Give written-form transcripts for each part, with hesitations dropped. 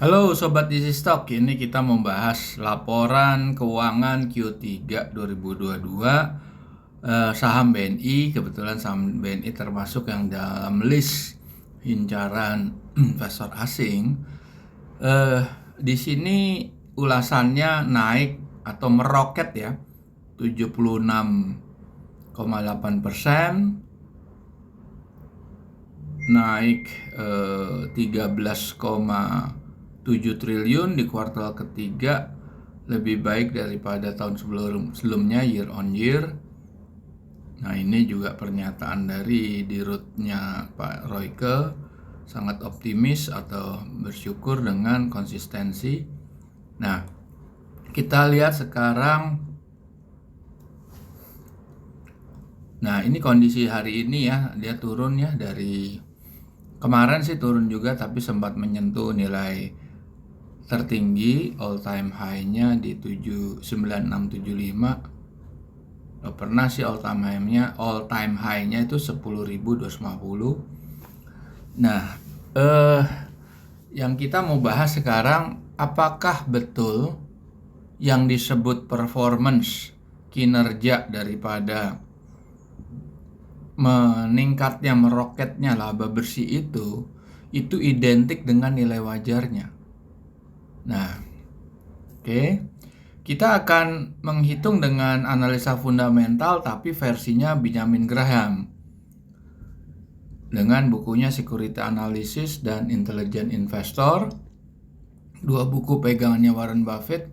Halo Sobat Easy Stock, ini kita membahas laporan keuangan Q3 2022 saham BNI. Kebetulan saham BNI termasuk yang dalam list incaran investor asing. Di sini ulasannya naik atau meroket ya, 76,8%, naik 13,7 triliun di kuartal ketiga, lebih baik daripada tahun sebelumnya year on year. Nah, ini juga pernyataan dari dirutnya Pak Royke, sangat optimis atau bersyukur dengan konsistensi. Nah, kita lihat sekarang. Nah, ini kondisi hari ini ya, dia turun ya, dari kemarin sih turun juga, tapi sempat menyentuh nilai tertinggi all time high-nya di 9675. Pernah sih all time high-nya itu 10.250. Nah, yang kita mau bahas sekarang, apakah betul yang disebut performance, kinerja daripada meningkatnya, meroketnya laba bersih itu identik dengan nilai wajarnya. Nah, oke. Kita akan menghitung dengan analisa fundamental tapi versinya Benjamin Graham dengan bukunya Security Analysis dan Intelligent Investor, dua buku pegangannya Warren Buffett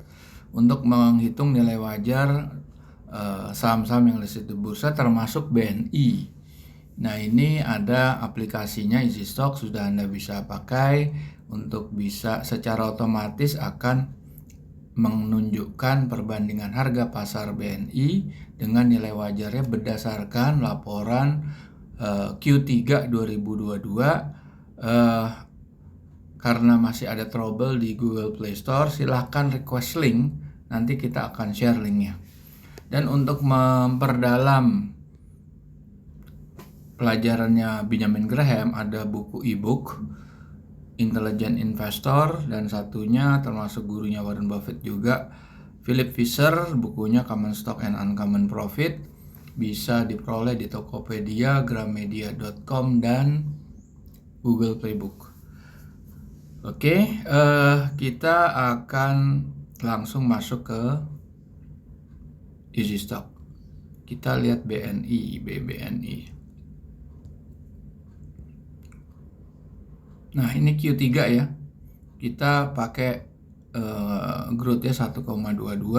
untuk menghitung nilai wajar saham-saham yang listed di bursa termasuk BNI. Nah, ini ada aplikasinya Easy Stock, sudah Anda bisa pakai untuk bisa secara otomatis akan menunjukkan perbandingan harga pasar BNI dengan nilai wajarnya berdasarkan laporan Q3 2022. Karena masih ada trouble di Google Play Store, silahkan request link, nanti kita akan share linknya. Dan untuk memperdalam pelajarannya Benjamin Graham, ada buku e-book Intelligent Investor, dan satunya termasuk gurunya Warren Buffett juga, Philip Fisher, bukunya Common Stock and Uncommon Profit, bisa diperoleh di Tokopedia, gramedia.com, dan Google Playbook. Oke, kita akan langsung masuk ke Easy Stock. Kita lihat BNI, BBNI. Nah, ini Q3 ya. Kita pakai growth-nya 1,22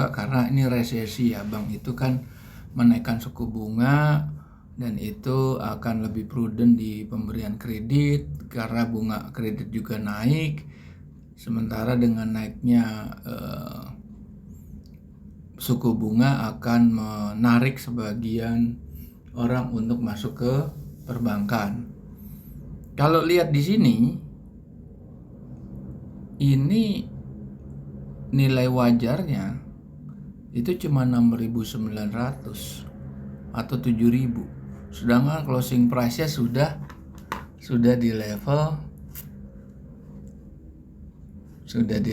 karena ini resesi ya. Bank itu kan menaikkan suku bunga dan itu akan lebih prudent di pemberian kredit karena bunga kredit juga naik. Sementara dengan naiknya suku bunga akan menarik sebagian orang untuk masuk ke perbankan. Kalau lihat di sini, ini nilai wajarnya itu cuma 6.900 atau 7.000. Sedangkan closing price-nya sudah di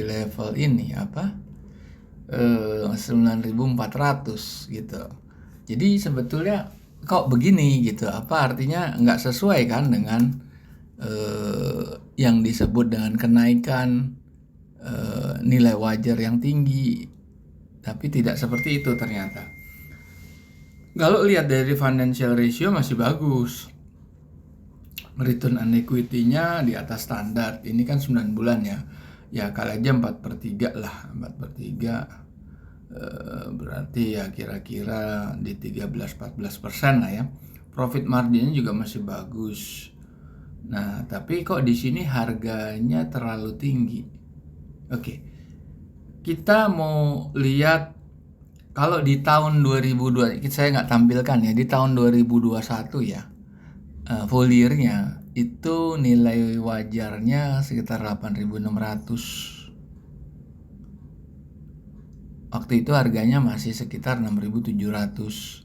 level ini apa? 9.400 gitu. Jadi sebetulnya kok begini gitu, apa artinya nggak sesuai kan dengan yang disebut dengan kenaikan nilai wajar yang tinggi, tapi tidak seperti itu ternyata. Kalau lihat dari financial ratio masih bagus, return on equity-nya di atas standar. Ini kan 9 bulan ya, kali aja 4/3 lah, 4/3 berarti ya kira-kira di 13-14% lah ya. Profit marginnya juga masih bagus. Nah, tapi kok di sini harganya terlalu tinggi. Oke, kita mau lihat kalau di tahun 2002, saya nggak tampilkan ya, di tahun 2021 ya, full year-nya itu nilai wajarnya sekitar 8.600. Waktu itu harganya masih sekitar 6.700.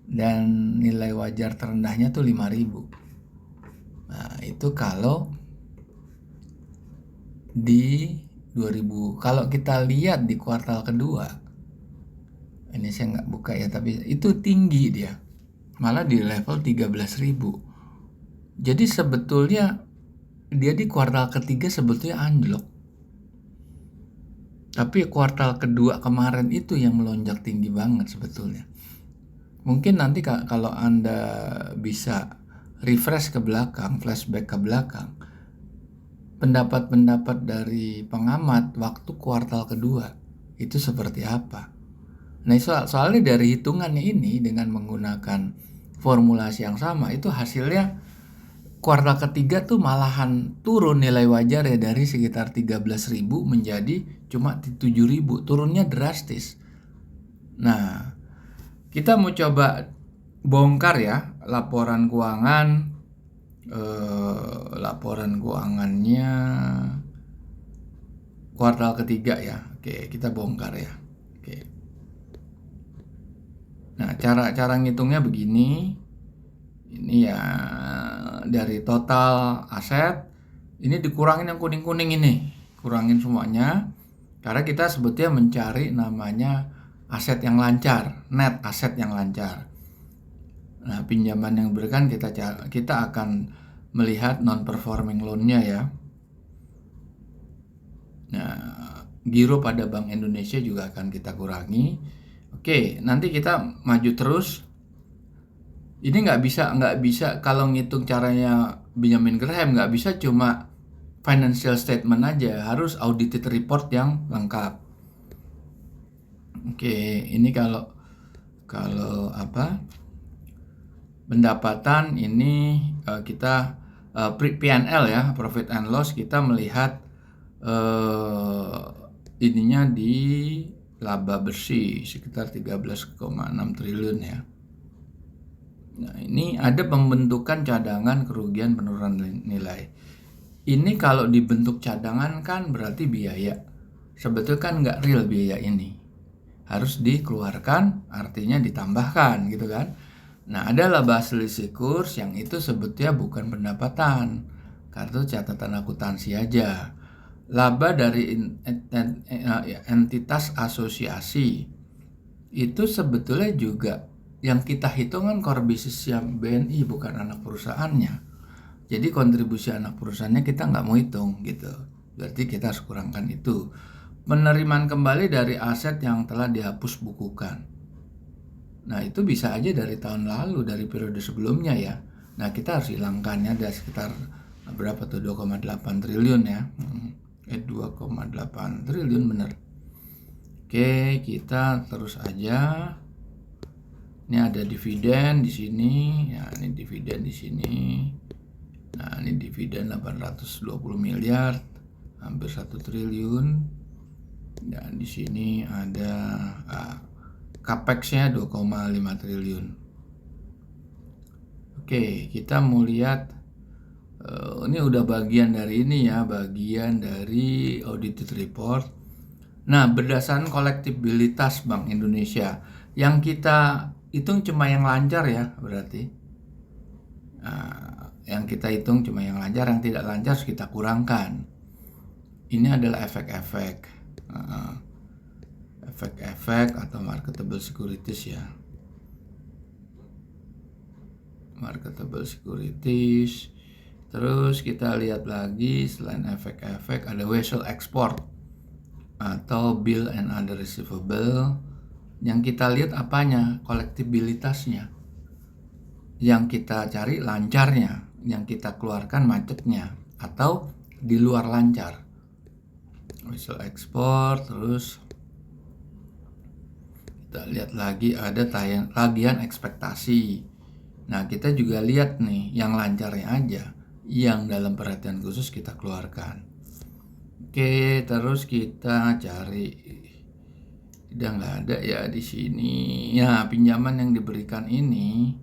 Dan nilai wajar terendahnya tuh 5.000. Nah, itu kalau di 2000. Kalau kita lihat di kuartal kedua, ini saya nggak buka ya, tapi itu tinggi dia, malah di level 13.000. Jadi sebetulnya dia di kuartal ketiga sebetulnya anjlok, tapi kuartal kedua kemarin itu yang melonjak tinggi banget sebetulnya. Mungkin nanti kalau Anda bisa refresh ke belakang, flashback ke belakang, pendapat-pendapat dari pengamat waktu kuartal kedua itu seperti apa. Nah, soalnya dari hitungannya ini dengan menggunakan formulasi yang sama, itu hasilnya kuartal ketiga tuh malahan turun nilai wajar ya, dari sekitar 13.000 menjadi cuma 7.000, turunnya drastis. Nah, kita mau coba bongkar ya laporan keuangannya kuartal ketiga ya. Oke, kita bongkar ya. Oke. Nah, cara ngitungnya begini. Ini ya dari total aset, ini dikurangin yang kuning-kuning ini. Kurangin semuanya. Karena kita sebetulnya mencari namanya aset yang lancar, net aset yang lancar. Nah, pinjaman yang diberikan kita akan melihat non-performing loan-nya ya. Nah, giro pada Bank Indonesia juga akan kita kurangi. Oke, nanti kita maju terus. Ini nggak bisa kalau ngitung caranya Benjamin Graham, nggak bisa cuma financial statement aja, harus audited report yang lengkap. Oke, ini kalau pendapatan ini kita P&L ya, profit and loss, kita melihat ininya di laba bersih sekitar 13,6 triliun ya. Nah, ini ada pembentukan cadangan kerugian penurunan nilai. Ini kalau dibentuk cadangan kan berarti biaya. Sebetulnya kan nggak real biaya ini. Harus dikeluarkan, artinya ditambahkan gitu kan. Nah, ada laba selisih kurs yang itu sebetulnya bukan pendapatan, kartu catatan akuntansi aja. Laba dari entitas asosiasi itu sebetulnya juga yang kita hitung kan core business yang BNI, bukan anak perusahaannya. Jadi kontribusi anak perusahaannya kita nggak mau hitung gitu. Berarti kita harus kurangkan itu. Penerimaan kembali dari aset yang telah dihapus bukukan. Nah, itu bisa aja dari tahun lalu, dari periode sebelumnya ya. Nah, kita harus hilangkannya, ada sekitar berapa tuh, 2,8 triliun ya. 2,8 triliun bener. Oke, kita terus aja. Ini ada dividen di sini, ya ini dividen di sini. Nah, ini dividen 820 miliar, hampir 1 triliun. Dan di sini ada capex-nya 2,5 triliun. Oke, kita mau lihat ini udah bagian dari ini ya, bagian dari audited report. Nah, berdasarkan kolektibilitas Bank Indonesia, yang kita hitung cuma yang lancar ya, berarti yang kita hitung cuma yang lancar, yang tidak lancar harus kita kurangkan. Ini adalah efek-efek atau marketable securities ya, marketable securities. Terus kita lihat lagi, selain efek-efek ada vessel export atau bill and other receivable. Yang kita lihat apanya? Kolektibilitasnya. Yang kita cari lancarnya, yang kita keluarkan macetnya, atau di luar lancar. Vessel export, terus kita lihat lagi ada tagihan ekspektasi. Nah, kita juga lihat nih yang lancarnya aja, yang dalam perhatian khusus kita keluarkan. Oke, terus kita cari. Udah nggak ada ya di sini. Ya, pinjaman yang diberikan ini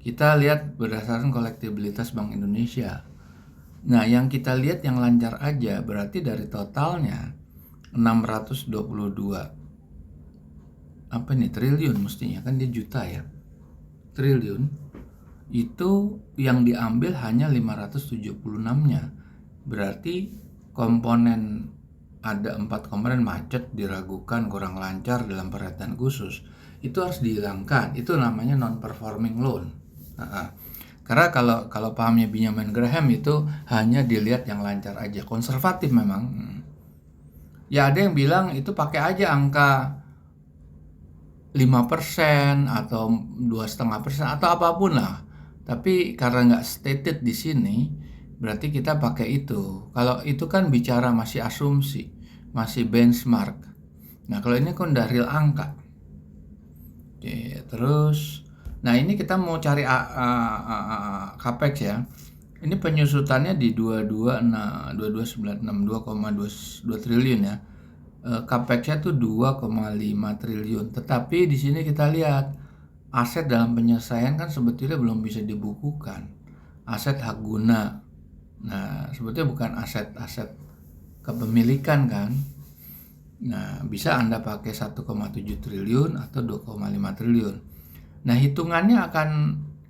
kita lihat berdasarkan kolektibilitas Bank Indonesia. Nah, yang kita lihat yang lancar aja berarti dari totalnya 622. Apa nih, triliun mestinya kan, dia juta ya. Triliun itu yang diambil hanya 576-nya. Berarti komponen, ada 4 komponen macet, diragukan, kurang lancar dalam perhatian khusus, itu harus dihilangkan. Itu namanya non performing loan. Karena kalau pahamnya Benjamin Graham itu hanya dilihat yang lancar aja, konservatif memang. Ya ada yang bilang itu pakai aja angka 5% atau 2,5% atau apapun lah. Tapi karena nggak stated di sini, berarti kita pakai itu. Kalau itu kan bicara masih asumsi, masih benchmark. Nah kalau ini kan udah real angka. Oke, terus, nah ini kita mau cari capex ya. Ini penyusutannya di 2296 2,2 triliun ya. Capex-nya tuh 2,5 triliun. Tetapi di sini kita lihat aset dalam penyelesaian kan sebetulnya belum bisa dibukukan. Aset hak guna. Nah, sebetulnya bukan aset-aset kepemilikan kan. Nah, bisa Anda pakai 1,7 triliun atau 2,5 triliun. Nah, hitungannya akan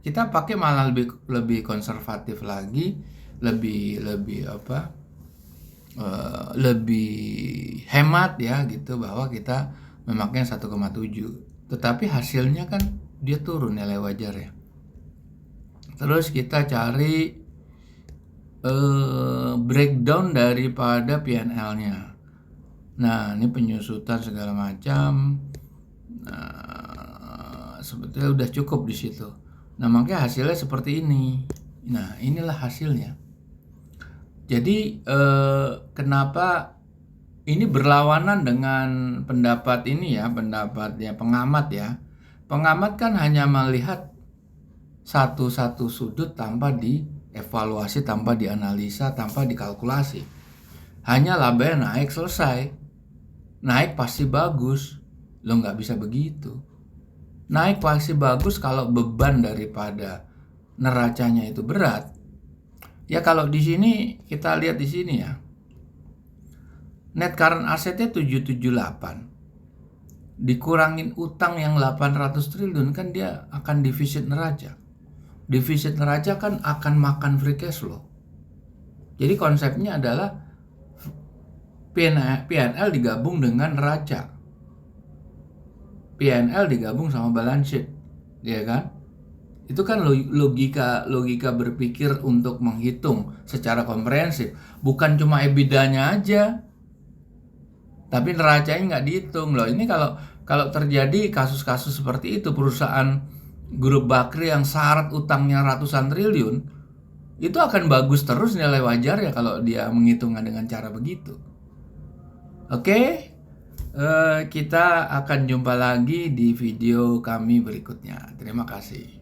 kita pakai malah lebih konservatif lagi, lebih hemat ya gitu, bahwa kita memakai 1,7. Tetapi hasilnya kan dia turun nilai wajar ya. Terus kita cari breakdown daripada P&L-nya. Nah, ini penyusutan segala macam. Nah, sebetulnya udah cukup di situ. Nah, makanya hasilnya seperti ini. Nah, inilah hasilnya. Jadi, kenapa ini berlawanan dengan pendapat ini ya, pendapat ya pengamat ya. Pengamat kan hanya melihat satu-satu sudut tanpa dievaluasi, tanpa dianalisa, tanpa dikalkulasi. Hanya labanya naik, selesai. Naik pasti bagus. Lo nggak bisa begitu. Naik pasti bagus kalau beban daripada neracanya itu berat. Ya kalau di sini kita lihat di sini ya. Net current assetnya 778. Dikurangin utang yang 800 triliun kan dia akan defisit neraca. Defisit neraca kan akan makan free cash flow. Jadi konsepnya adalah P&L digabung dengan neraca. P&L digabung sama balance sheet, ya kan? Itu kan logika berpikir untuk menghitung secara komprehensif. Bukan cuma EBITDA-nya aja, tapi neracanya nggak dihitung loh. Ini kalau terjadi kasus-kasus seperti itu, perusahaan grup Bakri yang syarat utangnya ratusan triliun, itu akan bagus terus nilai wajar ya kalau dia menghitungnya dengan cara begitu. Oke, kita akan jumpa lagi di video kami berikutnya. Terima kasih.